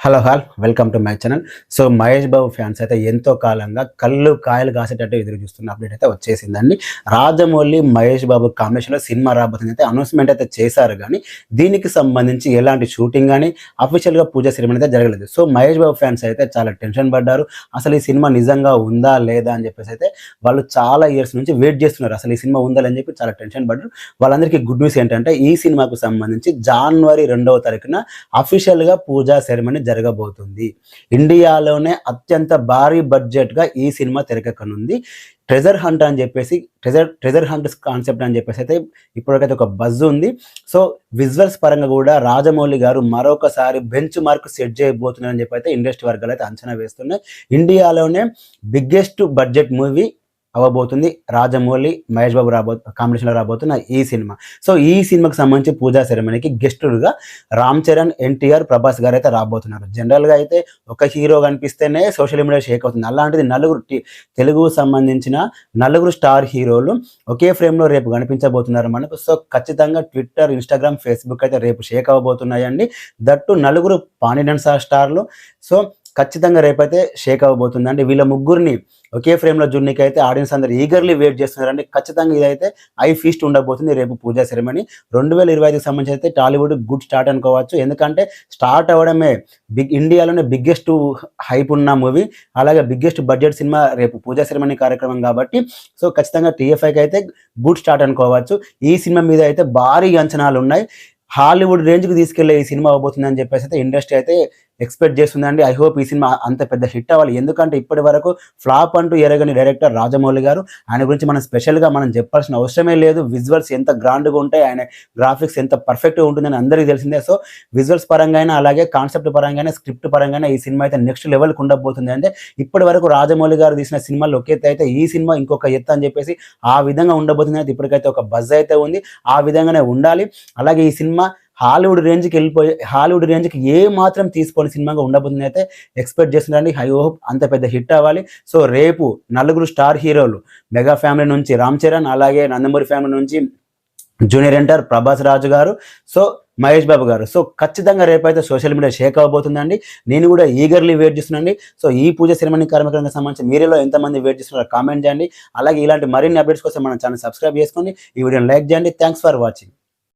Hello welcome to my channel. So Mahesh Babu fans అయితే ఎంతో కాలంగా కళ్ళు కాయలు కాసేటట్టు ఎదురు చూస్తున్న అప్డేట్ అయితే వచ్చేసిందండి. రాజమౌళి మహేష్ బాబు కాంబినేషన్లో సినిమా రాబోతుంది అయితే అనౌన్స్మెంట్ అయితే చేశారు, కానీ దీనికి సంబంధించి ఎలాంటి షూటింగ్ కానీ అఫీషియల్గా పూజ సెరమనీ అయితే జరగలేదు. సో మహేష్ బాబు ఫ్యాన్స్ అయితే చాలా టెన్షన్ పడ్డారు. అసలు ఈ సినిమా నిజంగా ఉందా లేదా అని చెప్పేసి అయితే వాళ్ళు చాలా ఇయర్స్ నుంచి వెయిట్ చేస్తున్నారు. అసలు ఈ సినిమా ఉందా అని చెప్పి చాలా టెన్షన్ పడ్డారు. వాళ్ళందరికీ గుడ్ న్యూస్ ఏంటంటే ఈ సినిమాకు సంబంధించి జనవరి 2వ తారీఖున అఫీషియల్గా పూజా సెరమనీ జరగబోతుంది. ఇండియాలోనే అత్యంత భారీ బడ్జెట్గా ఈ సినిమా తెరకెక్కనుంది. ట్రెజర్ హంట్ అని చెప్పేసి ట్రెజర్ హంట్ కాన్సెప్ట్ అని చెప్పేసి అయితే ఇప్పటికైతే ఒక బజ్ ఉంది. సో విజువల్స్ పరంగా కూడా రాజమౌళి గారు మరొకసారి బెంచ్ మార్క్ సెట్ చేయబోతున్నారని చెప్పి అయితే ఇండస్ట్రీ వర్గాలు అయితే అంచనా వేస్తున్నాయి. ఇండియాలోనే బిగ్గెస్ట్ బడ్జెట్ మూవీ అవ్వబోతుంది రాజమౌళి మహేష్ బాబు కాంబినేషన్లో రాబోతున్న ఈ సినిమా. సో ఈ సినిమాకి సంబంధించి పూజా సెరమనీకి గెస్టులుగా రామ్ చరణ్, ఎన్టీఆర్, ప్రభాస్ గారు అయితే రాబోతున్నారు. జనరల్గా అయితే ఒక హీరో కనిపిస్తేనే సోషల్ మీడియా షేక్ అవుతుంది. అలాంటిది తెలుగు సంబంధించిన నలుగురు స్టార్ హీరోలు ఒకే ఫ్రేమ్లో రేపు కనిపించబోతున్నారు మనకు. సో ఖచ్చితంగా ట్విట్టర్, ఇన్స్టాగ్రామ్, ఫేస్బుక్ అయితే రేపు షేక్ అవ్వబోతున్నాయండి. దట్టు నలుగురు పాండియన్ స్టార్లు. సో ఖచ్చితంగా రేపైతే షేక్ అవ్వబోతుందండి. వీళ్ళ ముగ్గురిని ఒకే ఫ్రేమ్లో జున్నికి అయితే ఆడియన్స్ అందరూ ఈగర్లీ వెయిట్ చేస్తున్నారండి. ఖచ్చితంగా ఇదైతే ఐ ఫీస్ట్ ఉండబోతుంది రేపు పూజా సెరమనీ. 2025కి సంబంధించి అయితే టాలీవుడ్ గుడ్ స్టార్ట్ అనుకోవచ్చు. ఎందుకంటే స్టార్ట్ అవ్వడమే ఇండియాలోనే బిగ్గెస్ట్ హైప్ ఉన్న మూవీ, అలాగే బిగ్గెస్ట్ బడ్జెట్ సినిమా రేపు పూజా సెరమనీ కార్యక్రమం కాబట్టి సో ఖచ్చితంగా టీఎఫ్ఐకి అయితే గుడ్ స్టార్ట్ అనుకోవచ్చు. ఈ సినిమా మీద అయితే భారీ అంచనాలు ఉన్నాయి. హాలీవుడ్ రేంజ్కి తీసుకెళ్లే ఈ సినిమా అవ్వబోతుందని చెప్పేసి అయితే ఇండస్ట్రీ అయితే ఎక్స్పెక్ట్ చేస్తుందండి. ఐ హోప్ ఈ సినిమా అంత పెద్ద హిట్ అవ్వాలి. ఎందుకంటే ఇప్పటి వరకు ఫ్లాప్ అంటూ ఎరగని డైరెక్టర్ రాజమౌళి గారు. ఆయన గురించి మనం స్పెషల్గా మనం చెప్పాల్సిన అవసరమే లేదు. విజువల్స్ ఎంత గ్రాండ్గా ఉంటాయి, ఆయన గ్రాఫిక్స్ ఎంత పర్ఫెక్ట్గా ఉంటుందని అందరికీ తెలిసిందే. సో విజువల్స్ పరంగా అలాగే కాన్సెప్ట్ పరంగా స్క్రిప్ట్ పరంగా ఈ సినిమా అయితే నెక్స్ట్ లెవెల్కి ఉండబోతుంది. అంటే ఇప్పటి వరకు రాజమౌళి గారు తీసిన సినిమాలు ఒక ఎత్తు అయితే ఈ సినిమా ఇంకొక ఎత్తు అని చెప్పేసి ఆ విధంగా ఉండబోతుంది. అయితే ఇప్పటికైతే ఒక బజ్ అయితే ఉంది, ఆ విధంగానే ఉండాలి. అలాగే ఈ సినిమా హాలీవుడ్ రేంజ్కి ఏ మాత్రం తీసుకోని సినిమాగా ఉండబోతుంది అయితే ఎక్స్పెక్ట్ చేస్తున్నారండి. ఐ హోప్ అంత పెద్ద హిట్ అవ్వాలి. సో రేపు నలుగురు స్టార్ హీరోలు మెగా ఫ్యామిలీ నుంచి రామ్ చరణ్, అలాగే నందమూరి ఫ్యామిలీ నుంచి జూనియర్ ఎన్టీఆర్, ప్రభాస్ రాజు గారు, సో మహేష్ బాబు గారు. సో ఖచ్చితంగా రేపైతే సోషల్ మీడియా షేక్ అవ్వబోతుందండి. నేను కూడా ఈగర్లీ వెయిట్ చేస్తున్నాండి. సో ఈ పూజ సెరమనీ కార్యక్రమానికి సంబంధించి మీరేలో ఎంతమంది వెయిట్ చేస్తున్నారో కామెంట్ చేయండి. అలాగే ఇలాంటి మరిన్ని అప్డేట్స్ కోసం మన ఛానల్ సబ్స్క్రైబ్ చేసుకోండి. ఈ వీడియోని లైక్ చేయండి. Thanks for watching.